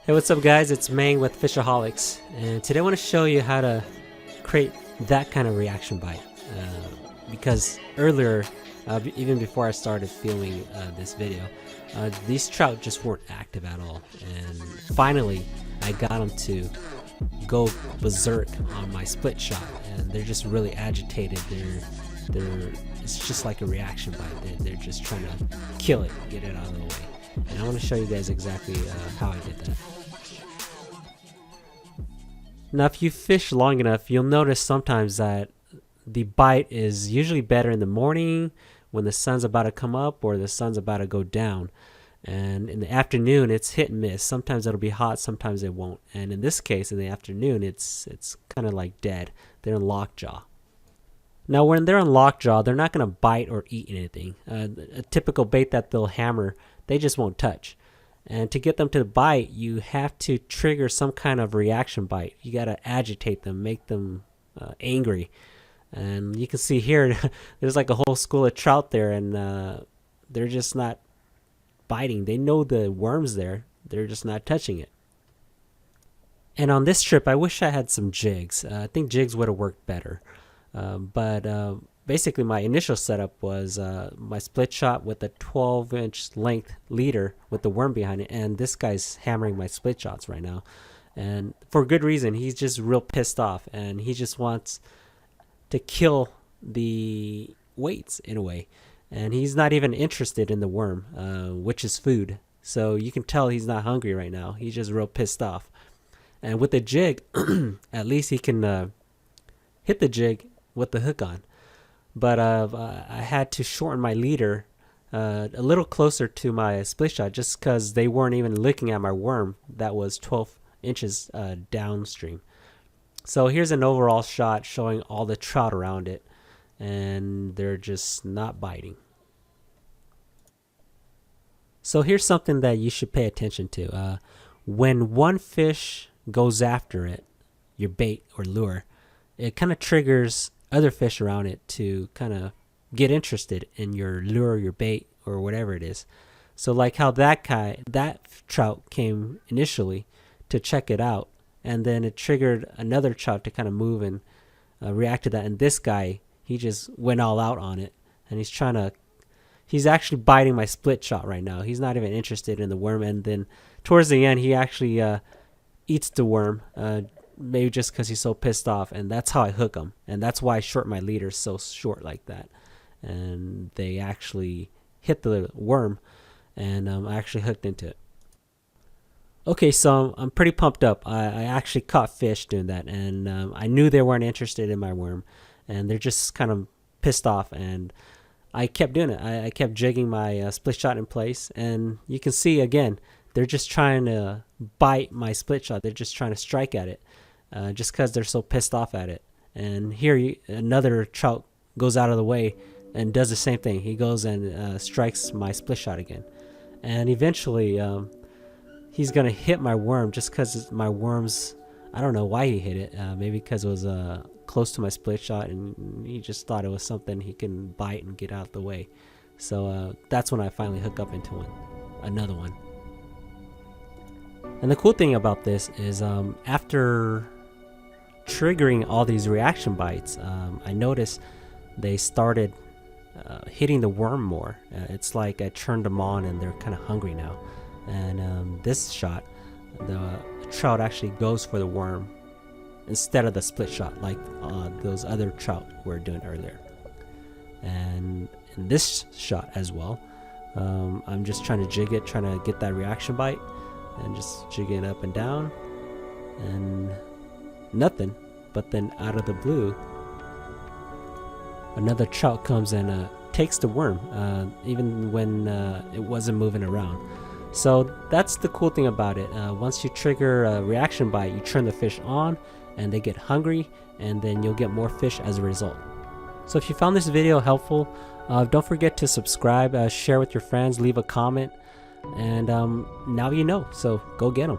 Hey, what's up guys? It's Meng with FishAholics, and today I want to show you how to create that kind of reaction bite. Because earlier, even before I started filming this video, these trout just weren't active at all, and finally I got them to go berserk on my split shot, and they're just really agitated. It's just like a reaction bite. They're just trying to kill it, get it out of the way. And I want to show you guys exactly how I did that. Now if you fish long enough, you'll notice sometimes that the bite is usually better in the morning when the sun's about to come up or the sun's about to go down. And in the afternoon it's hit and miss. Sometimes it'll be hot, sometimes it won't. And in this case, in the afternoon, it's kind of like dead. They're in lockjaw. Now when they're in lockjaw, they're not going to bite or eat anything. A typical bait that they'll hammer, they just won't touch. And to get them to bite, you have to trigger some kind of reaction bite. You got to agitate them, make them angry. And you can see here, there's like a whole school of trout there, and they're just not biting. They know the worm's there, they're just not touching it. And on this trip, I wish I had some jigs. I think jigs would have worked better. But basically my initial setup was my split shot with a 12-inch length leader with the worm behind it, and this guy's hammering my split shots right now, and for good reason. He's just real pissed off, and he just wants to kill the weights in a way, and he's not even interested in the worm, which is food. So you can tell he's not hungry right now. He's just real pissed off. And with the jig, at least he can hit the jig with the hook on. But I had to shorten my leader a little closer to my split shot just because they weren't even looking at my worm that was 12 inches downstream. So here's an overall shot showing all the trout around it, and they're just not biting. So here's something that you should pay attention to. When one fish goes after it, your bait or lure, it kind of triggers other fish around it to kind of get interested in your lure, your bait, or whatever it is. So like how that trout came initially to check it out, and then it triggered another trout to kind of move and react to that. And this guy, he just went all out on it, and he's actually biting my split shot right now. He's not even interested in the worm, and then towards the end he actually eats the worm, maybe just because he's so pissed off, and that's how I hook him. And that's why I short my leaders so short like that. And they actually hit the worm, and I actually hooked into it. Okay, so I'm pretty pumped up. I actually caught fish doing that, and I knew they weren't interested in my worm, and they're just kind of pissed off, and I kept doing it. I kept jigging my split shot in place, and you can see again, they're just trying to bite my split shot. They're just trying to strike at it, just because they're so pissed off at it. And here another trout goes out of the way and does the same thing. He goes and strikes my split shot again, and eventually he's gonna hit my worm just because my worm's, I don't know why he hit it. Maybe because it was close to my split shot, and he just thought it was something he can bite and get out of the way. So that's when I finally hook up into another one. And the cool thing about this is after triggering all these reaction bites, I noticed they started hitting the worm more. It's like I turned them on and they're kind of hungry now. And this shot, the trout actually goes for the worm instead of the split shot like those other trout were doing earlier. And in this shot as well, I'm just trying to jig it, trying to get that reaction bite, and just jigging it up and down, and nothing. But then out of the blue, another trout comes and takes the worm, even when it wasn't moving around. So that's the cool thing about it. Once you trigger a reaction bite, you turn the fish on and they get hungry, and then you'll get more fish as a result. So if you found this video helpful, don't forget to subscribe, share with your friends, leave a comment, and now you know, so go get them.